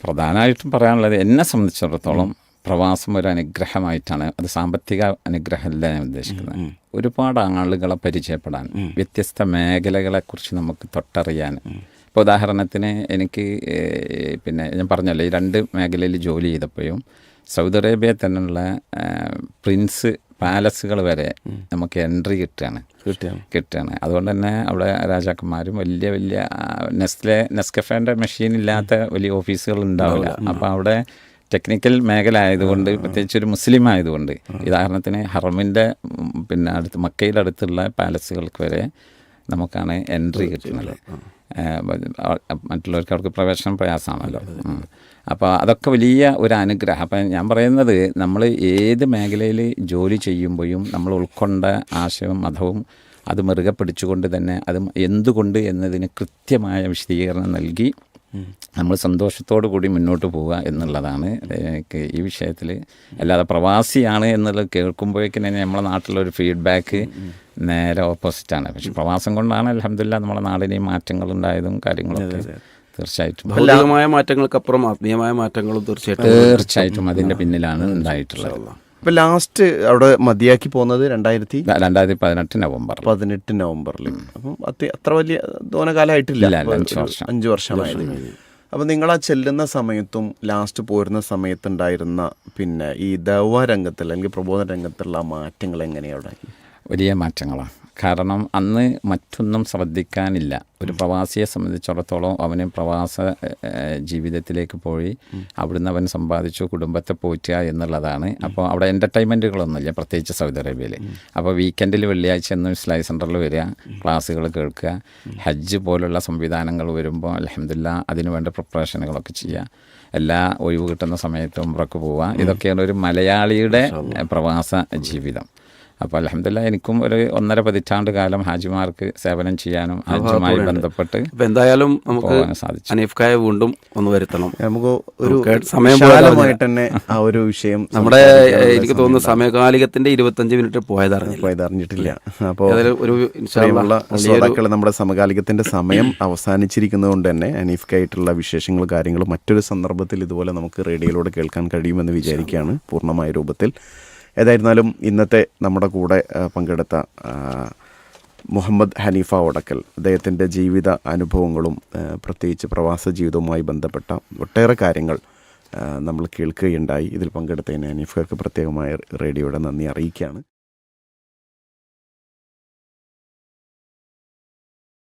C: പ്രധാനമായിട്ടും പറയാനുള്ളത് എന്നെ സംബന്ധിച്ചിടത്തോളം പ്രവാസം ഒരു അനുഗ്രഹമായിട്ടാണ്. അത് സാമ്പത്തിക അനുഗ്രഹമല്ല ഞാൻ ഉദ്ദേശിക്കുന്നത്. ഒരുപാട് ആളുകളെ പരിചയപ്പെടാൻ, വ്യത്യസ്ത മേഖലകളെക്കുറിച്ച് നമുക്ക് തൊട്ടറിയാൻ. ഇപ്പോൾ ഉദാഹരണത്തിന് എനിക്ക് പിന്നെ ഞാൻ പറഞ്ഞല്ലോ, ഈ 2 മേഖലയിൽ ജോലി ചെയ്തപ്പോഴും സൗദി അറേബ്യയിൽ തന്നെയുള്ള പ്രിൻസ് പാലസുകൾ വരെ നമുക്ക് എൻട്രി കിട്ടുകയാണ്. അതുകൊണ്ട് തന്നെ അവിടെ രാജാക്കന്മാരും വലിയ വലിയ നെസ്കഫേൻ്റെ മെഷീൻ ഇല്ലാത്ത വലിയ ഓഫീസുകൾ ഉണ്ടാവില്ല. അപ്പോൾ അവിടെ ടെക്നിക്കൽ മേഖല ആയതുകൊണ്ട്, പ്രത്യേകിച്ച് ഒരു മുസ്ലിം ആയതുകൊണ്ട്, ഉദാഹരണത്തിന് ഹറമിൻ്റെ പിന്നെ മക്കയുടെ അടുത്തുള്ള പാലസുകൾക്ക് വരെ നമുക്കാണ് എൻട്രി കിട്ടുന്നത്. മറ്റുള്ളവർക്ക് അവർക്ക് പ്രവേശനം പ്രയാസമാണല്ലോ. അപ്പോൾ അതൊക്കെ വലിയ ഒരു അനുഗ്രഹം. അപ്പം ഞാൻ പറയുന്നത്, നമ്മൾ ഏത് മേഖലയിൽ ജോലി ചെയ്യുമ്പോഴും നമ്മൾ ഉൾക്കൊണ്ട ആശയവും മതവും അത് മുറുകെ പിടിച്ചുകൊണ്ട് തന്നെ അത് എന്തുകൊണ്ട് എന്നതിന് കൃത്യമായ വിശദീകരണം നൽകി നമ്മൾ സന്തോഷത്തോടു കൂടി മുന്നോട്ട് പോവുക എന്നുള്ളതാണ് എനിക്ക് ഈ വിഷയത്തിൽ. അല്ലാതെ പ്രവാസിയാണ് എന്നുള്ളത് കേൾക്കുമ്പോഴേക്കും തന്നെ നമ്മളെ നാട്ടിലൊരു ഫീഡ്ബാക്ക് നേരെ ഓപ്പോസിറ്റാണ്. പക്ഷെ പ്രവാസം കൊണ്ടാണ് അൽഹംദുലില്ലാഹ് നമ്മുടെ നാടിന് ഈ മാറ്റങ്ങളുണ്ടായതും കാര്യങ്ങളൊക്കെ. തീർച്ചയായിട്ടും
B: ഭൗതികമായ മാറ്റങ്ങൾക്കപ്പുറം ആത്മീയമായ മാറ്റങ്ങളും
C: തീർച്ചയായിട്ടും അതിൻ്റെ പിന്നിലാണ് ഉണ്ടായിട്ടുള്ളത്.
A: ഇപ്പം ലാസ്റ്റ് അവിടെ മതിയാക്കി പോകുന്നത്
C: 2018
A: നവംബറിൽ. അപ്പം അത്ര വലിയ കാലമായിട്ടില്ല, 5 വർഷമായത്. അപ്പം നിങ്ങൾ ആ ചെല്ലുന്ന സമയത്തും ലാസ്റ്റ് പോരുന്ന സമയത്തുണ്ടായിരുന്ന പിന്നെ ഈ ദഅ്വ രംഗത്തിൽ അല്ലെങ്കിൽ പ്രബോധന രംഗത്തുള്ള മാറ്റങ്ങൾ എങ്ങനെയാണ്?
C: വലിയ മാറ്റങ്ങളാണ്. കാരണം അന്ന് മറ്റൊന്നും ശ്രദ്ധിക്കാനില്ല. ഒരു പ്രവാസിയെ സംബന്ധിച്ചിടത്തോളം അവന് പ്രവാസ ജീവിതത്തിലേക്ക് പോയി അവിടുന്ന് അവൻ സമ്പാദിച്ചു കുടുംബത്തെ പോറ്റുക എന്നുള്ളതാണ്. അപ്പോൾ അവിടെ എൻ്റർടൈൻമെൻറ്റുകളൊന്നുമില്ല, പ്രത്യേകിച്ച് സൗദി അറേബ്യയിൽ. അപ്പോൾ വീക്കെൻഡിൽ വെള്ളിയാഴ്ച എന്നും ഇസ്ലാമിക് സെൻറ്ററിൽ വരിക, ക്ലാസ്സുകൾ കേൾക്കുക, ഹജ്ജ് പോലുള്ള സംവിധാനങ്ങൾ വരുമ്പോൾ അൽഹംദുലില്ലാഹ് അതിനു വേണ്ട പ്രിപ്പറേഷനുകളൊക്കെ ചെയ്യുക, എല്ലാ ഒഴിവ് കിട്ടുന്ന സമയത്ത് ഉംറക്ക് പോവുക. ഇതൊക്കെയാണ് ഒരു മലയാളിയുടെ പ്രവാസ ജീവിതം. അപ്പോൾ അൽഹംദുലില്ലാഹ് എനിക്കും ഒരു 1.5 പതിറ്റാണ്ട് കാലം ഹാജിമാർക്ക് സേവനം ചെയ്യാനും ഹജ്ജുമായി ബന്ധപ്പെട്ട്
B: എന്തായാലും നമുക്ക് സാധിച്ചു. ഹനീഫ്ക്കായെ വീണ്ടും ഒന്ന് വരുത്തണം.
A: നമുക്ക് ഒരു
B: സമയമായിട്ട്
A: തന്നെ ആ ഒരു വിഷയം
B: നമ്മുടെ എനിക്ക് തോന്നുന്നു സമയകാലികത്തിന്റെ 25 മിനിറ്റ്
A: പോയതറിഞ്ഞിട്ടില്ല. അപ്പോൾ ശ്രോതാക്കൾ, നമ്മുടെ സമകാലികത്തിന്റെ സമയം അവസാനിച്ചിരിക്കുന്നത് കൊണ്ട് തന്നെ ഹനീഫ്ക്കായിട്ടുള്ള വിശേഷങ്ങൾ കാര്യങ്ങൾ മറ്റൊരു സന്ദർഭത്തിൽ ഇതുപോലെ നമുക്ക് റേഡിയോയിലൂടെ കേൾക്കാൻ കഴിയുമെന്ന് വിചാരിക്കുകയാണ് പൂർണ്ണമായ രൂപത്തിൽ. ഏതായിരുന്നാലും ഇന്നത്തെ നമ്മുടെ കൂടെ പങ്കെടുത്ത മുഹമ്മദ് ഹനീഫ ഓടക്കൽ, അദ്ദേഹത്തിൻ്റെ ജീവിത അനുഭവങ്ങളും പ്രത്യേകിച്ച് പ്രവാസ ജീവിതവുമായി ബന്ധപ്പെട്ട ഒട്ടേറെ കാര്യങ്ങൾ നമ്മൾ കേൾക്കുകയുണ്ടായി. ഇതിൽ പങ്കെടുത്തതിന് ഹനീഫർക്ക് പ്രത്യേകമായ റേഡിയോയുടെ നന്ദി അറിയിക്കുകയാണ്.